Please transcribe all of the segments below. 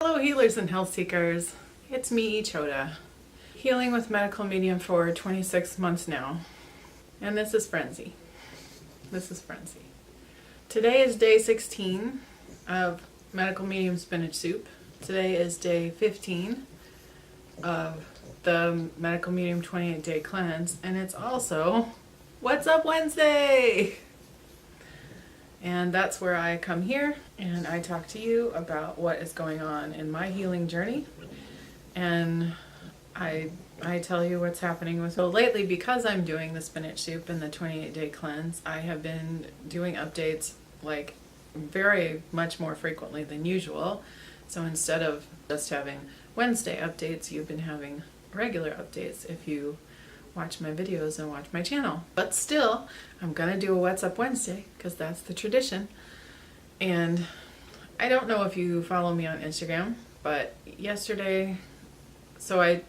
Hello healers and health seekers, it's me Chota, healing with medical medium for 26 months now, and this is Frenzy. Today is day 16 of medical medium spinach soup. Today is day 15 of the medical medium 28-day cleanse, and it's also What's Up Wednesday! And that's where I come here and I talk to you about what is going on in my healing journey. And I tell you what's happening with. So lately, because I'm doing the spinach soup and the 28-day cleanse, I have been doing updates like very much more frequently than usual. So instead of just having Wednesday updates, you've been having regular updates if you watch my videos and watch my channel. But still, I'm gonna do a What's Up Wednesday because that's the tradition. And I don't know if you follow me on Instagram, but yesterday, so I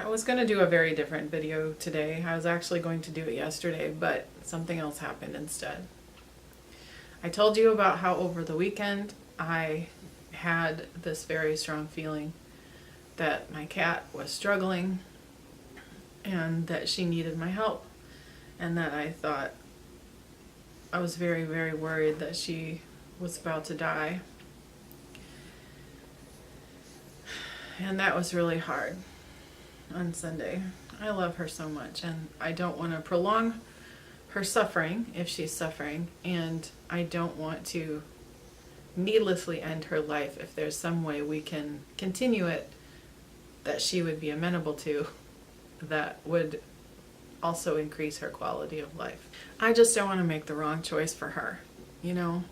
was gonna do a very different video today. I was actually going to do it yesterday, but something else happened instead. I told you about how over the weekend I had this very strong feeling that my cat was struggling and that she needed my help, and that I was very, very worried that she was about to die. And that was really hard on Sunday. I love her so much and I don't want to prolong her suffering if she's suffering, and I don't want to needlessly end her life if there's some way we can continue it that she would be amenable to that would also increase her quality of life. I just don't want to make the wrong choice for her. You know,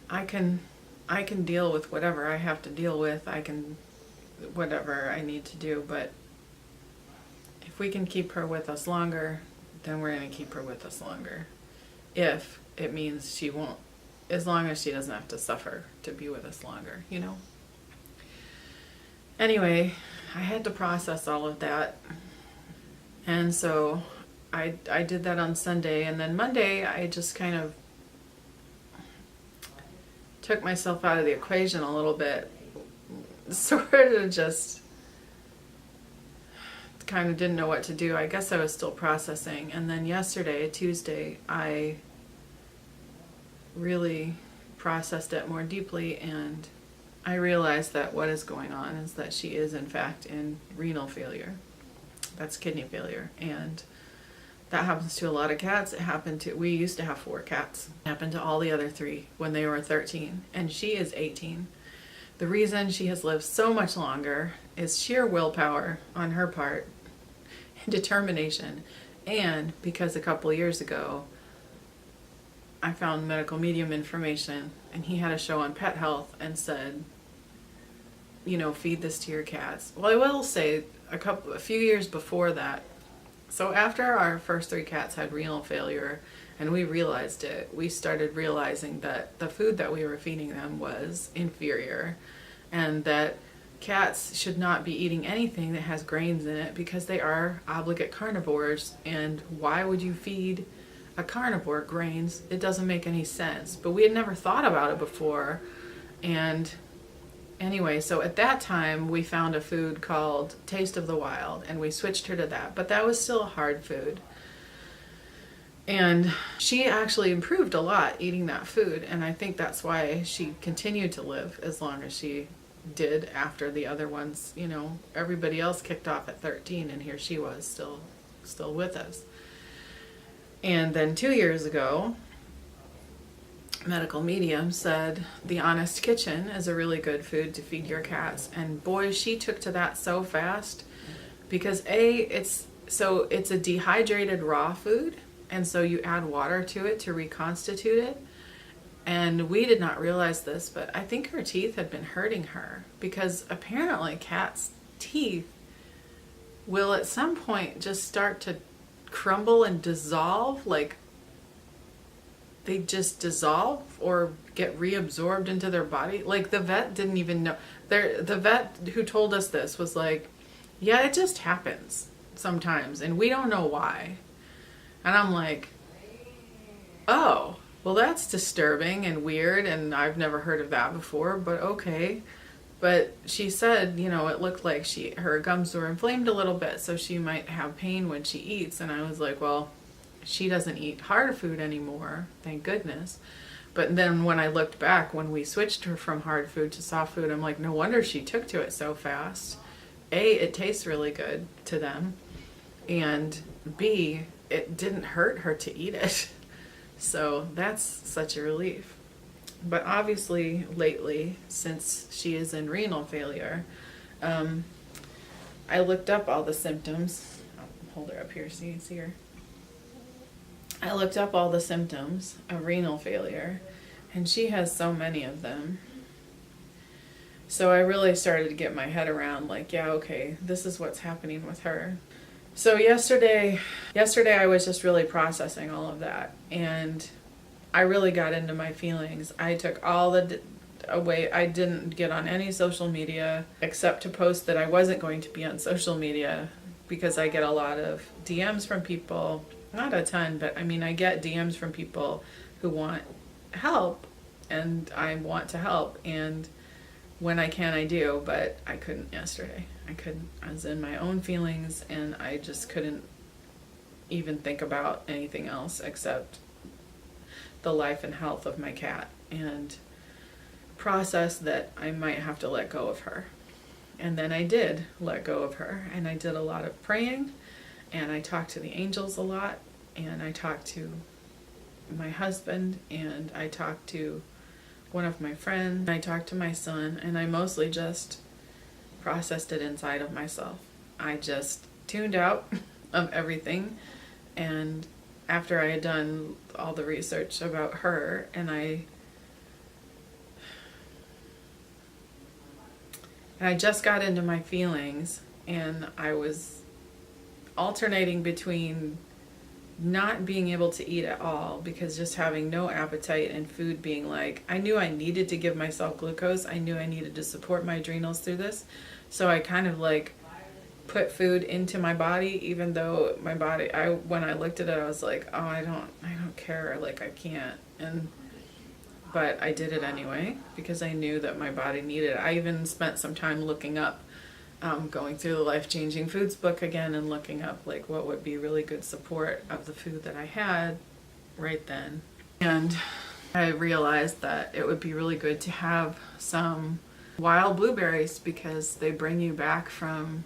I can deal with whatever I have to deal with. I can whatever I need to do, but if we can keep her with us longer, then we're going to keep her with us longer. If it means she won't, as long as she doesn't have to suffer to be with us longer, you know? Anyway, I had to process all of that, and so I did that on Sunday, and then Monday I just kind of took myself out of the equation a little bit, sort of just kind of didn't know what to do. I guess I was still processing, and then yesterday, Tuesday, I really processed it more deeply, and I realized that what is going on is that she is in fact in renal failure. That's kidney failure. And that happens to a lot of cats. It happened to, we used to have 4 cats. It happened to all the other 3 when they were 13. And she is 18. The reason she has lived so much longer is sheer willpower on her part and determination. And because a couple years ago, I found medical medium information, and he had a show on pet health and said, you know, feed this to your cats. Well, I will say a few years before that, so after our first 3 cats had renal failure and we realized it, we started realizing that the food that we were feeding them was inferior, and that cats should not be eating anything that has grains in it because they are obligate carnivores. And why would you feed a carnivore grains? It doesn't make any sense. But we had never thought about it before. And anyway, so at that time we found a food called Taste of the Wild, and we switched her to that, but that was still a hard food. And she actually improved a lot eating that food, and I think that's why she continued to live as long as she did after the other ones. You know, everybody else kicked off at 13, and here she was still with us. And then 2 years ago, medical medium said the Honest Kitchen is a really good food to feed your cats. And boy, she took to that so fast, because it's a dehydrated raw food, and so you add water to it to reconstitute it. And we did not realize this, but I think her teeth had been hurting her, because apparently cats' teeth will at some point just start to crumble and dissolve, like they just dissolve or get reabsorbed into their body. Like, the vet didn't even know. The vet who told us this was like, yeah, it just happens sometimes and we don't know why. And I'm like, oh, well, that's disturbing and weird, and I've never heard of that before, but okay. But she said, it looked like her gums were inflamed a little bit, so she might have pain when she eats. And I was like, well, she doesn't eat hard food anymore, thank goodness. But then when I looked back, when we switched her from hard food to soft food, I'm like, no wonder she took to it so fast. A, it tastes really good to them, and B, it didn't hurt her to eat it. So that's such a relief. But obviously lately, since she is in renal failure, I looked up all the symptoms. I'll hold her up here so you can see her. I looked up all the symptoms of renal failure, and she has so many of them. So I really started to get my head around, like, yeah, okay, this is what's happening with her. So yesterday I was just really processing all of that, and I really got into my feelings. I took all away. I didn't get on any social media except to post that I wasn't going to be on social media, because I get a lot of DMs from people, not a ton, but I mean, I get DMs from people who want help, and I want to help, and when I can, I do, but I couldn't yesterday. I was in my own feelings, and I just couldn't even think about anything else except the life and health of my cat, and process that I might have to let go of her. And then I did let go of her, and I did a lot of praying, and I talked to the angels a lot, and I talked to my husband, and I talked to one of my friends, I talked to my son, and I mostly just processed it inside of myself. I just tuned out of everything, and after I had done all the research about her, and I just got into my feelings, and I was alternating between not being able to eat at all, because just having no appetite, and food being like, I knew I needed to give myself glucose. I knew I needed to support my adrenals through this. So I kind of like put food into my body, even though my body, when I looked at it, I was like, oh, I don't care, like I can't. But I did it anyway, because I knew that my body needed it. I even spent some time looking up, going through the Life Changing Foods book again, and looking up like what would be really good support of the food that I had right then. And I realized that it would be really good to have some wild blueberries, because they bring you back from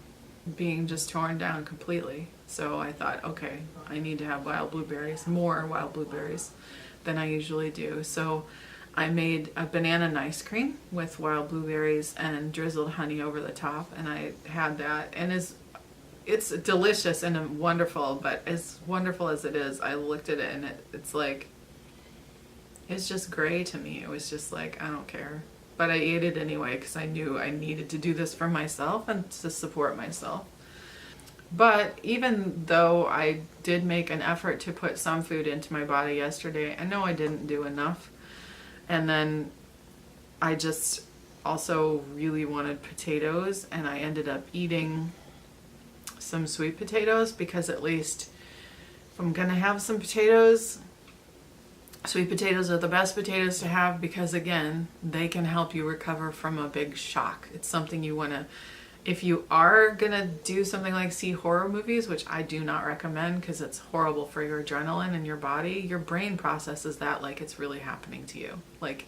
being just torn down completely. So I thought, okay, I need to have wild blueberries, more wild blueberries than I usually do. So I made a banana nice cream with wild blueberries and drizzled honey over the top, and I had that, and it's delicious and wonderful. But as wonderful as it is, I looked at it, and it's like, it's just gray to me. It was just like, I don't care. But I ate it anyway, because I knew I needed to do this for myself and to support myself. But even though I did make an effort to put some food into my body yesterday, I know I didn't do enough. And then I just also really wanted potatoes, and I ended up eating some sweet potatoes, because at least if I'm gonna have some potatoes, sweet potatoes are the best potatoes to have, because again, they can help you recover from a big shock. It's something you wanna, if you are gonna do something like see horror movies, which I do not recommend, because it's horrible for your adrenaline and your body, your brain processes that like it's really happening to you. Like,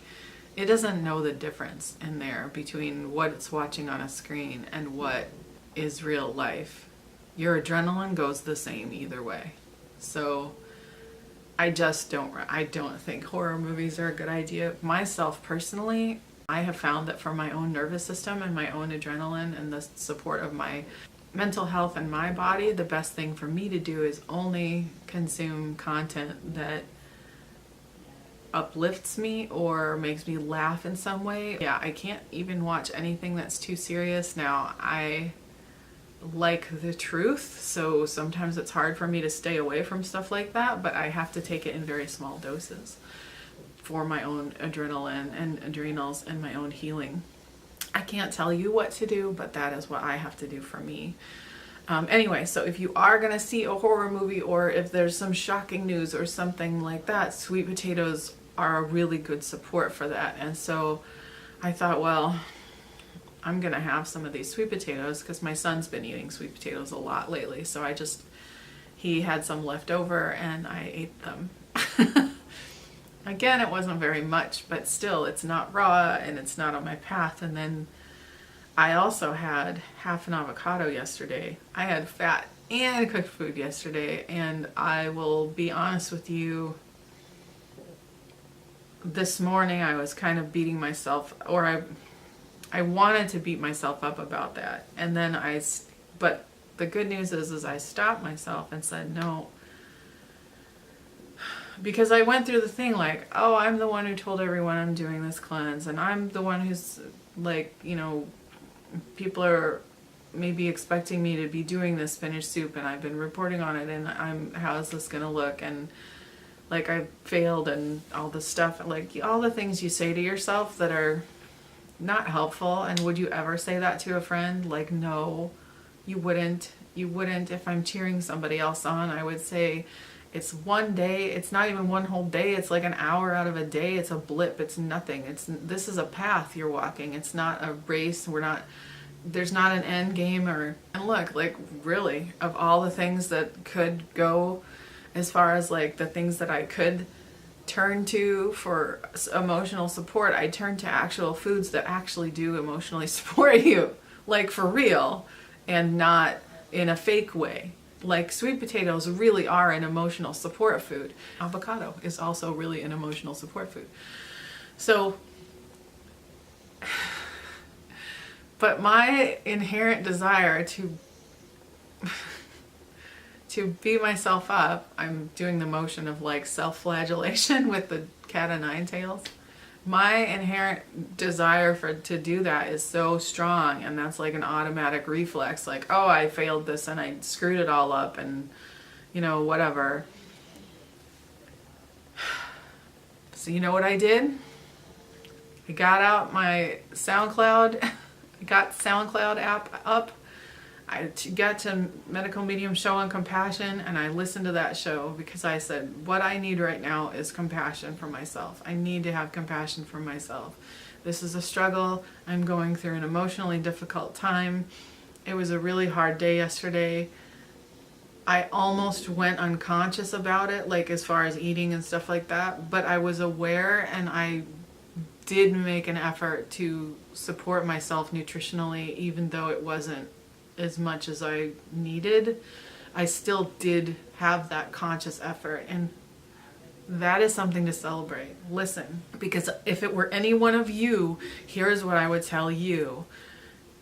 it doesn't know the difference in there between what it's watching on a screen and what is real life. Your adrenaline goes the same either way. So I don't think horror movies are a good idea. Myself personally, I have found that for my own nervous system and my own adrenaline and the support of my mental health and my body, the best thing for me to do is only consume content that uplifts me or makes me laugh in some way. Yeah, I can't even watch anything that's too serious now. I like the truth, so sometimes it's hard for me to stay away from stuff like that, but I have to take it in very small doses for my own adrenaline and adrenals and my own healing. I can't tell you what to do, but that is what I have to do for me. Anyway, so if you are going to see a horror movie, or if there's some shocking news or something like that, sweet potatoes are a really good support for that. And so I thought, well, I'm gonna have some of these sweet potatoes because my son's been eating sweet potatoes a lot lately. So he had some left over and I ate them. Again, it wasn't very much, but still, it's not raw and it's not on my path. And then I also had half an avocado yesterday. I had fat and cooked food yesterday, and I will be honest with you, this morning I was kind of beating myself, or I wanted to beat myself up about that. And then but the good news is I stopped myself and said, no, because I went through the thing like, oh, I'm the one who told everyone I'm doing this cleanse, and I'm the one who's like, people are maybe expecting me to be doing this spinach soup, and I've been reporting on it, and how is this gonna look, and like I failed, and all this stuff, like all the things you say to yourself that are not helpful. And would you ever say that to a friend? Like, no, you wouldn't. If I'm cheering somebody else on, I would say, it's one day, it's not even one whole day, it's like an hour out of a day, it's a blip, it's nothing. This is a path you're walking, it's not a race, there's not an end game. And look, like, really, of all the things that could go, as far as like the things that I could turn to for emotional support, I turn to actual foods that actually do emotionally support you, like for real, and not in a fake way. Like sweet potatoes really are an emotional support food. Avocado is also really an emotional support food. So, but my inherent desire to beat myself up, I'm doing the motion of like self-flagellation with the cat o' nine tails. My inherent desire to do that is so strong, and that's like an automatic reflex, like, oh, I failed this and I screwed it all up, and whatever. So you know what I did? I got out my SoundCloud, I got SoundCloud app up, I got to Medical Medium Show on Compassion, and I listened to that show because I said, what I need right now is compassion for myself. I need to have compassion for myself. This is a struggle. I'm going through an emotionally difficult time. It was a really hard day yesterday. I almost went unconscious about it, like as far as eating and stuff like that, but I was aware, and I did make an effort to support myself nutritionally, even though it wasn't as much as I needed. I still did have that conscious effort, and that is something to celebrate. Listen, because if it were any one of you, here's what I would tell you.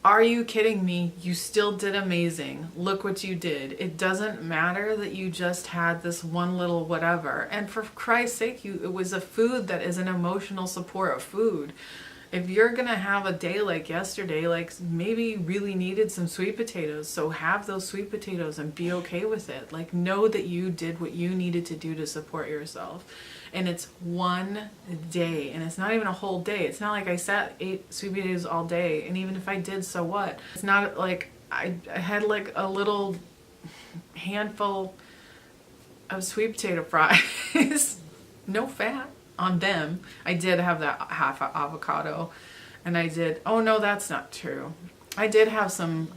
Are you kidding me? You still did amazing. Look what you did. It doesn't matter that you just had this one little whatever. And for Christ's sake, it was a food that is an emotional support food. If you're gonna have a day like yesterday, like maybe you really needed some sweet potatoes, so have those sweet potatoes and be okay with it. Like, know that you did what you needed to do to support yourself. And it's one day, and it's not even a whole day. It's not like I ate sweet potatoes all day, and even if I did, so what? It's not like I had like a little handful of sweet potato fries, no fat on them. I did have that half avocado, and oh no, that's not true. I did have some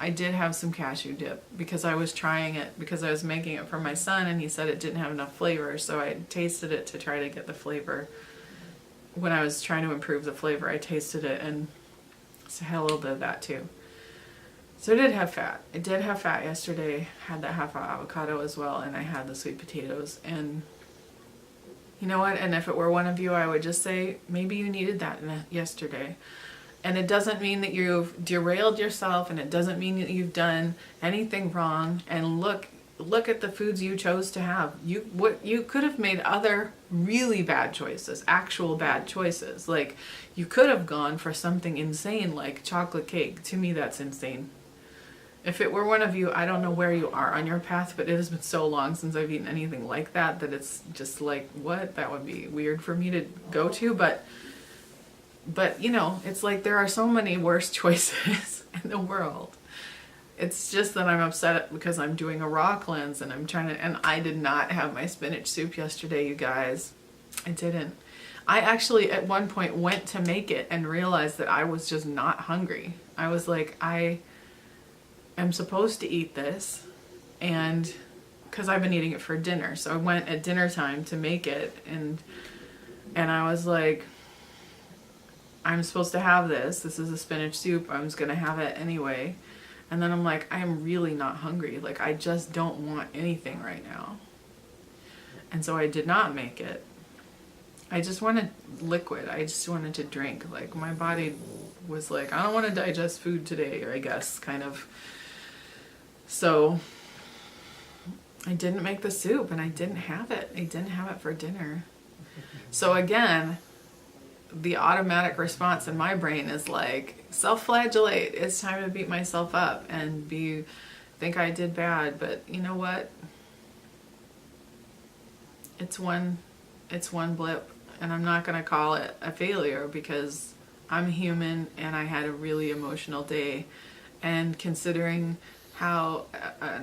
cashew dip because I was trying it, because I was making it for my son, and he said it didn't have enough flavor, so I tasted it to try to get the flavor. When I was trying to improve the flavor, I tasted it, and so I had a little bit of that too. So I did have fat. I did have fat yesterday, had that half avocado as well, and I had the sweet potatoes. And you know what? And if it were one of you, I would just say, maybe you needed that yesterday. And it doesn't mean that you've derailed yourself, and it doesn't mean that you've done anything wrong. And look at the foods you chose to have. You could have made other really bad choices, actual bad choices. Like, you could have gone for something insane like chocolate cake. To me, that's insane. If it were one of you, I don't know where you are on your path, but it has been so long since I've eaten anything like that it's just like, what? That would be weird for me to go to, but it's like there are so many worse choices in the world. It's just that I'm upset because I'm doing a raw cleanse, and and I did not have my spinach soup yesterday, you guys. I didn't. I actually at one point went to make it and realized that I was just not hungry. I was like, I am supposed to eat this, and because I've been eating it for dinner. So I went at dinner time to make it, and I was like, I'm supposed to have this. This is a spinach soup. I was going to have it anyway. And then I'm like, I am really not hungry. Like, I just don't want anything right now. And so I did not make it. I just wanted liquid. I just wanted to drink. Like, my body was like, I don't want to digest food today, or I guess, kind of. So I didn't make the soup, and I didn't have it. I didn't have it for dinner. So again, the automatic response in my brain is like, self-flagellate. It's time to beat myself up and think I did bad. But you know what? It's one blip, and I'm not going to call it a failure because I'm human and I had a really emotional day. And considering how,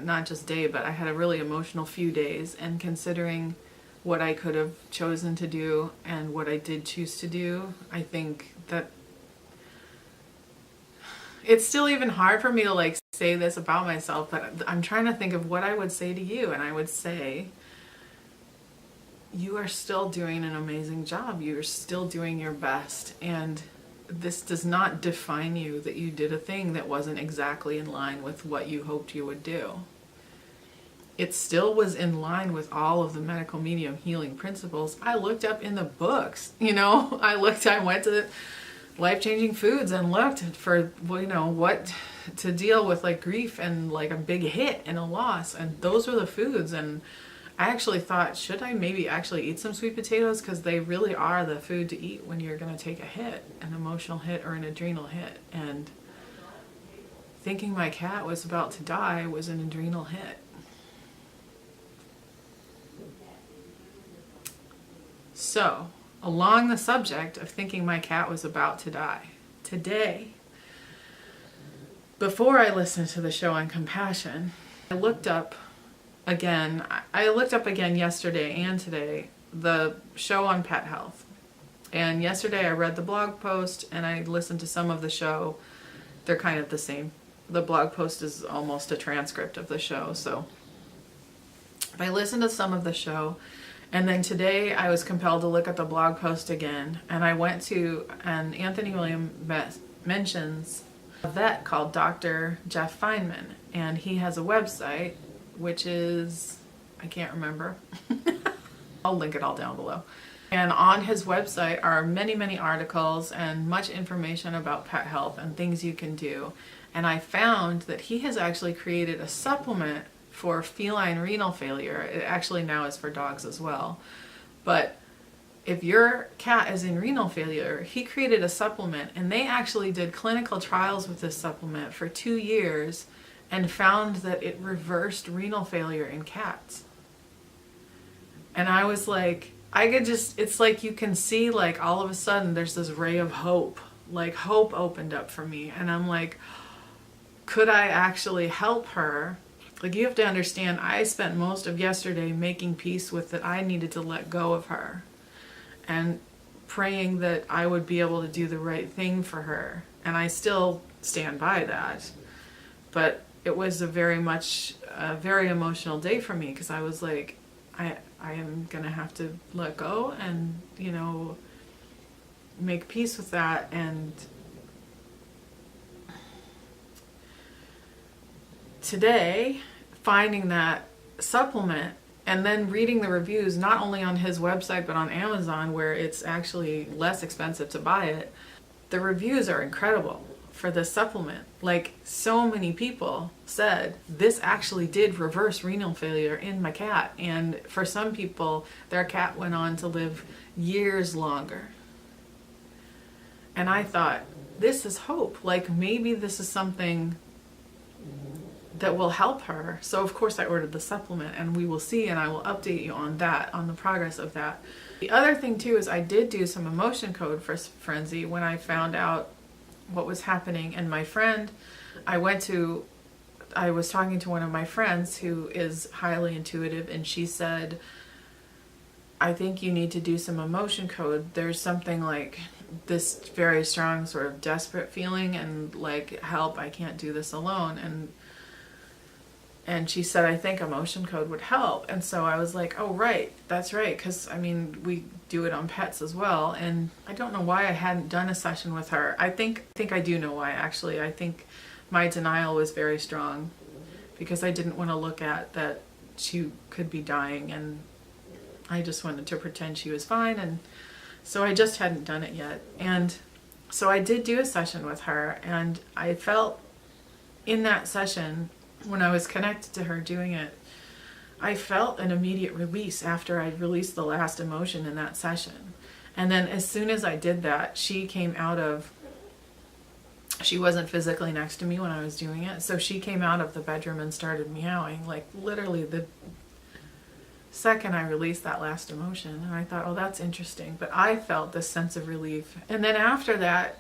not just day, but I had a really emotional few days, and considering what I could have chosen to do and what I did choose to do, I think that it's still even hard for me to like say this about myself, but I'm trying to think of what I would say to you, and I would say, you are still doing an amazing job. You're still doing your best, and this does not define you that you did a thing that wasn't exactly in line with what you hoped you would do. It still was in line with all of the medical medium healing principles I looked up in the books. I went to Life Changing Foods and looked for, what to deal with, like grief and like a big hit and a loss. And those were the foods. And I actually thought, should I maybe actually eat some sweet potatoes? Because they really are the food to eat when you're going to take a hit, an emotional hit or an adrenal hit. And thinking my cat was about to die was an adrenal hit. So, along the subject of thinking my cat was about to die, today, before I listened to the show on compassion, I looked up again yesterday and today, the show on pet health. And yesterday I read the blog post and I listened to some of the show. They're kind of the same. The blog post is almost a transcript of the show. So I listened to some of the show. And then today I was compelled to look at the blog post again, and I went to, and Anthony William mentions a vet called Dr. Jeff Feynman, and he has a website, which is, I can't remember. I'll link it all down below. And on his website are many, many articles and much information about pet health and things you can do. And I found that he has actually created a supplement for feline renal failure. It actually now is for dogs as well. But if your cat is in renal failure, he created a supplement, and they actually did clinical trials with this supplement for 2 years and found that it reversed renal failure in cats. And I was like, it's like you can see, like, all of a sudden there's this ray of hope. Like, hope opened up for me. And I'm like, could I actually help her? Like, you have to understand, I spent most of yesterday making peace with that I needed to let go of her and praying that I would be able to do the right thing for her. And I still stand by that. But it was a very emotional day for me, because I was like, I am going to have to let go and, make peace with that. And today, finding that supplement and then reading the reviews, not only on his website but on Amazon, where it's actually less expensive to buy it, the reviews are incredible for this supplement. Like, so many people said this actually did reverse renal failure in my cat, and for some people their cat went on to live years longer. And I thought, this is hope. Like, maybe this is something that will help her. So of course I ordered the supplement, and we will see, and I will update you on that, on the progress of that. The other thing too is I did do some emotion code for Frenzy when I found out what was happening. And my friend, I was talking to one of my friends who is highly intuitive, and she said, I think you need to do some emotion code. There's something like this very strong sort of desperate feeling and like, help, I can't do this alone. And she said, I think emotion code would help. And so I was like, oh, right, that's right. Because, I mean, we do it on pets as well. And I don't know why I hadn't done a session with her. I think I do know why, actually. I think my denial was very strong because I didn't want to look at that she could be dying. And I just wanted to pretend she was fine. And so I just hadn't done it yet. And so I did do a session with her. And I felt in that session, when I was connected to her doing it, I felt an immediate release after I released the last emotion in that session. And then as soon as I did that, she came out of, she wasn't physically next to me when I was doing it, so she came out of the bedroom and started meowing, like literally the second I released that last emotion. And I thought, oh, that's interesting. But I felt this sense of relief. And then after that,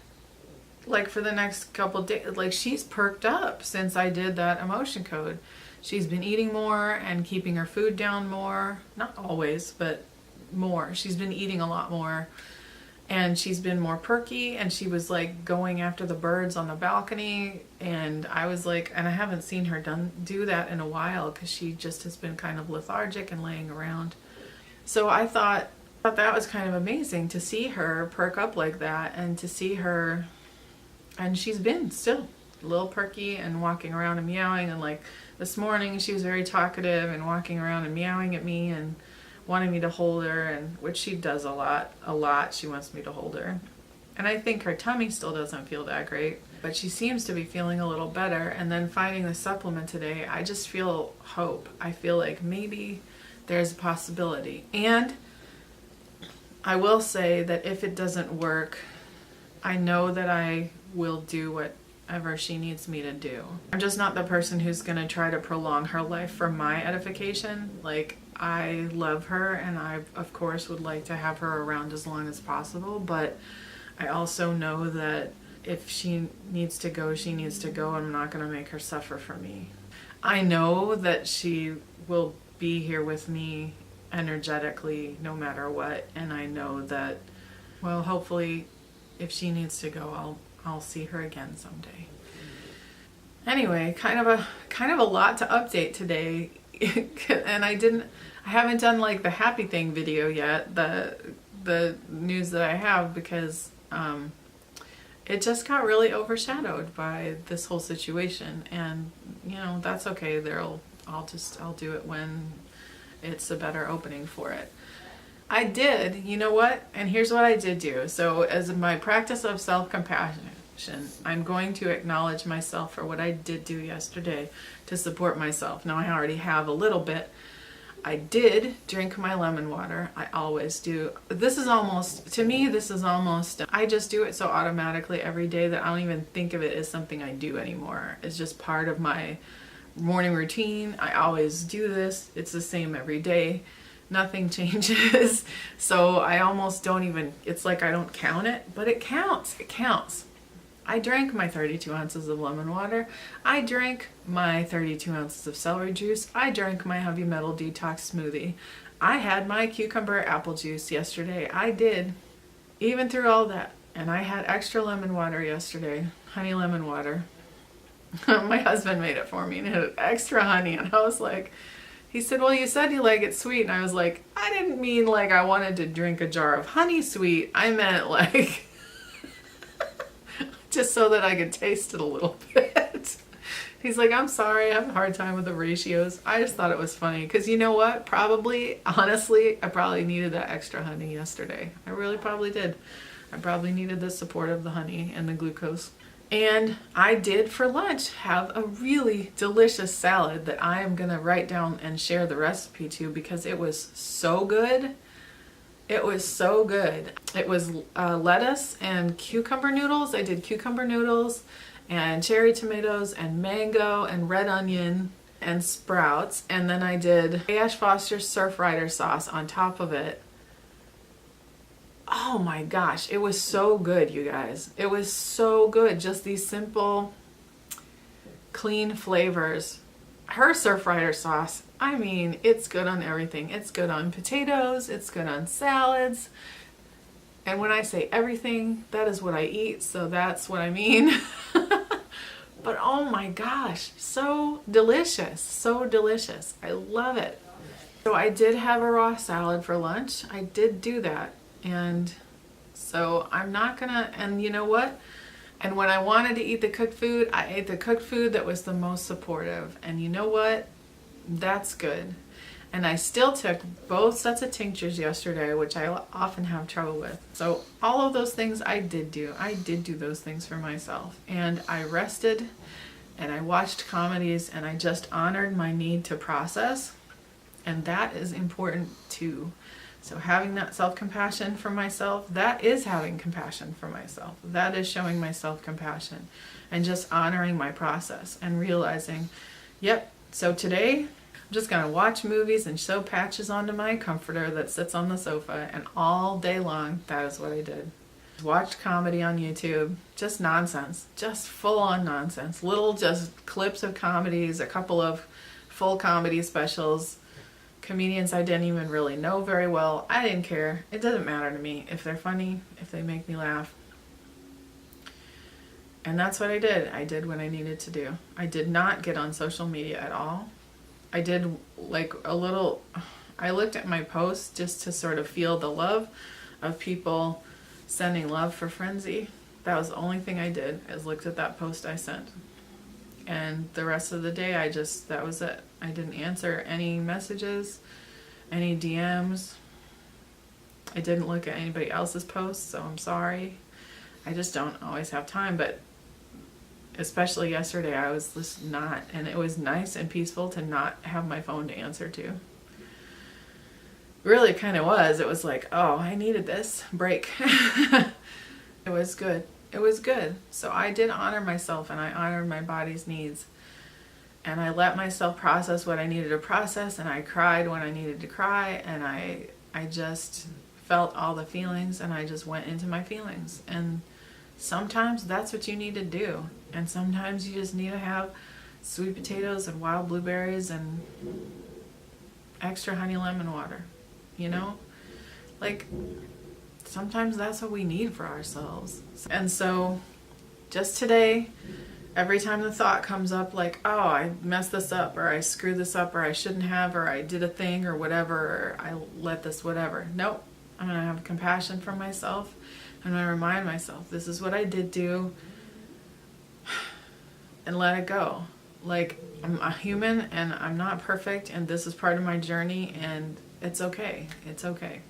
like for the next couple days, like she's perked up since I did that emotion code. She's been eating more and keeping her food down more. Not always, but more. She's been eating a lot more. And she's been more perky, and she was like going after the birds on the balcony. And I was like, and I haven't seen her do that in a while because she just has been kind of lethargic and laying around. So I thought that was kind of amazing to see her perk up like that, and to see her. And she's been still a little perky and walking around and meowing. And like this morning, she was very talkative and walking around and meowing at me and wanting me to hold her, and which she does a lot. She wants me to hold her. And I think her tummy still doesn't feel that great, but she seems to be feeling a little better. And then finding the supplement today, I just feel hope. I feel like maybe there's a possibility. And I will say that if it doesn't work, I know that I will do whatever she needs me to do. I'm just not the person who's going to try to prolong her life for my edification. Like, I love her, and I, of course, would like to have her around as long as possible, but I also know that if she needs to go, she needs to go. I'm not going to make her suffer for me. I know that she will be here with me energetically no matter what, and I know that, well, hopefully if she needs to go, I'll see her again someday. Anyway, kind of a lot to update today. And I haven't done like the happy thing video yet, the news that I have, because it just got really overshadowed by this whole situation. And you know, that's okay. I'll do it when it's a better opening for it. I did, you know what? And here's what I did do. So as my practice of self-compassion, I'm going to acknowledge myself for what I did do yesterday to support myself. Now I already have a little bit. I did drink my lemon water. I always do. This is almost, I just do it so automatically every day that I don't even think of it as something I do anymore. It's just part of my morning routine. I always do this. It's the same every day. Nothing changes. So I almost don't even, it's like I don't count it, but it counts. It counts. I drank my 32 ounces of lemon water. I drank my 32 ounces of celery juice. I drank my heavy metal detox smoothie. I had my cucumber apple juice yesterday. I did, even through all that. And I had extra lemon water yesterday, honey lemon water. My husband made it for me and it had extra honey. And I was like, he said, well, you said you like it sweet. And I was like, I didn't mean like I wanted to drink a jar of honey sweet. I meant like just so that I could taste it a little bit. He's like, I'm sorry, I have a hard time with the ratios. I just thought it was funny because you know what? Honestly, I probably needed that extra honey yesterday. I really probably did. I probably needed the support of the honey and the glucose. And I did for lunch have a really delicious salad that I am going to write down and share the recipe to because it was so good. It was so good. It was lettuce and cucumber noodles. I did cucumber noodles and cherry tomatoes and mango and red onion and sprouts. And then I did A.H. Foster's Surfrider sauce on top of it. Oh my gosh, it was so good, you guys. It was so good. Just these simple, clean flavors her Surfrider sauce, I mean, it's good on everything. It's good on potatoes, it's good on salads. And when I say everything, that is what I eat, so that's what I mean. But oh my gosh, so delicious, so delicious. I love it. So I did have a raw salad for lunch. I did do that. And so I'm not gonna, and you know what? And when I wanted to eat the cooked food, I ate the cooked food that was the most supportive. And you know what? That's good. And I still took both sets of tinctures yesterday, which I often have trouble with. So all of those things I did do. I did do those things for myself. And I rested and I watched comedies and I just honored my need to process. And that is important too. So having that self-compassion for myself, that is having compassion for myself. That is showing my self-compassion and just honoring my process and realizing, yep, so today I'm just gonna watch movies and sew patches onto my comforter that sits on the sofa, and all day long, that is what I did. Watched comedy on YouTube, just nonsense, just full-on nonsense. Little just clips of comedies, a couple of full comedy specials, comedians I didn't even really know very well. I didn't care. It doesn't matter to me if they're funny, if they make me laugh. And that's what I did. I did what I needed to do. I did not get on social media at all. I did like a little, I looked at my posts just to sort of feel the love of people sending love for Frenzy. That was the only thing I did, is looked at that post I sent. And the rest of the day, that was it. I didn't answer any messages, any DMs. I didn't look at anybody else's posts, so I'm sorry. I just don't always have time, but especially yesterday, I was just not, and it was nice and peaceful to not have my phone to answer to. Really kind of was. It was like, oh, I needed this break. It was good. It was good. So I did honor myself and I honored my body's needs. And I let myself process what I needed to process, and I cried when I needed to cry, and I just felt all the feelings, and I just went into my feelings. And sometimes that's what you need to do. And sometimes you just need to have sweet potatoes and wild blueberries and extra honey lemon water, you know? Like, sometimes that's what we need for ourselves. And so just today, every time the thought comes up like, oh, I messed this up, or I screwed this up, or I shouldn't have, or I did a thing, or whatever, or I let this whatever. Nope. I'm going to have compassion for myself. I'm going to remind myself, this is what I did do, and let it go. Like, I'm a human, and I'm not perfect, and this is part of my journey, and it's okay. It's okay.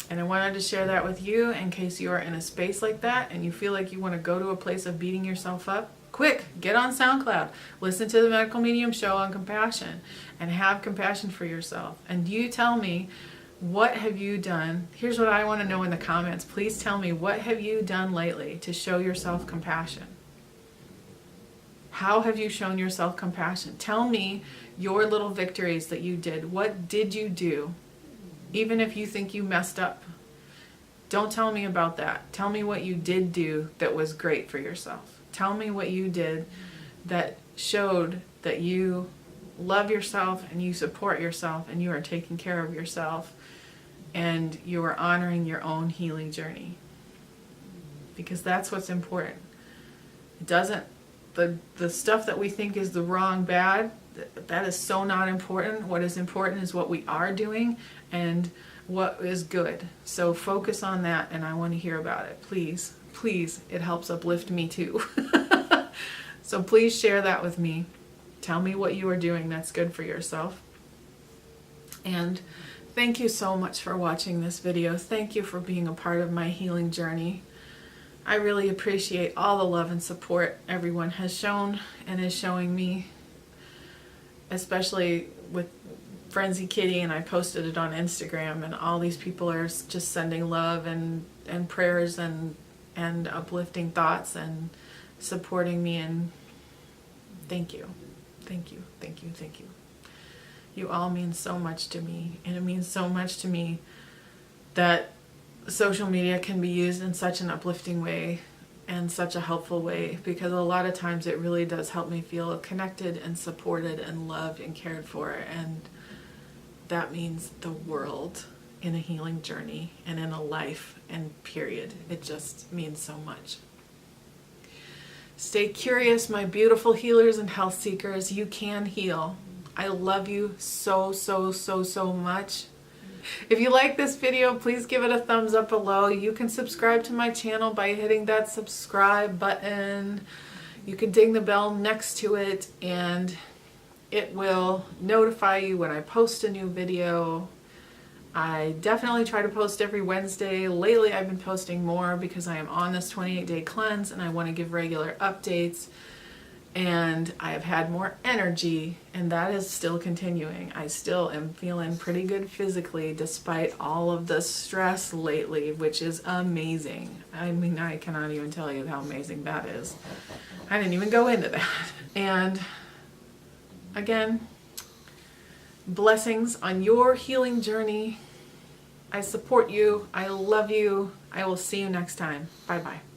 And I wanted to share that with you in case you are in a space like that, and you feel like you want to go to a place of beating yourself up. Quick, get on SoundCloud, listen to the Medical Medium show on compassion, and have compassion for yourself. And you tell me, what have you done? Here's what I want to know in the comments. Please tell me, what have you done lately to show yourself compassion? How have you shown yourself compassion? Tell me your little victories that you did. What did you do? Even if you think you messed up, don't tell me about that. Tell me what you did do that was great for yourself. Tell me what you did that showed that you love yourself and you support yourself and you are taking care of yourself and you are honoring your own healing journey. Because that's what's important. It doesn't, the stuff that we think is the wrong, bad, that is so not important. What is important is what we are doing and what is good. So focus on that, and I want to hear about it. Please, please, it helps uplift me too. So please share that with me. Tell me what you are doing that's good for yourself. And thank you so much for watching this video. Thank you for being a part of my healing journey. I really appreciate all the love and support everyone has shown and is showing me, especially with Frenzy Kitty, and I posted it on Instagram, and all these people are just sending love and prayers and uplifting thoughts and supporting me, and thank you. Thank you, thank you, thank you. You all mean so much to me, and it means so much to me that social media can be used in such an uplifting way in such a helpful way, because a lot of times it really does help me feel connected and supported and loved and cared for, and that means the world in a healing journey and in a life, and period. It just means so much. Stay curious, my beautiful healers and health seekers. You can heal. I love you so, so, so, so much. If you like this video, please give it a thumbs up below. You can subscribe to my channel by hitting that subscribe button. You can ding the bell next to it, and it will notify you when I post a new video. I definitely try to post every Wednesday. Lately I've been posting more because I am on this 28-day cleanse and I want to give regular updates. And I have had more energy, and that is still continuing. I still am feeling pretty good physically despite all of the stress lately, which is amazing. I mean, I cannot even tell you how amazing that is. I didn't even go into that. And again, blessings on your healing journey. I support you. I love you. I will see you next time. Bye-bye.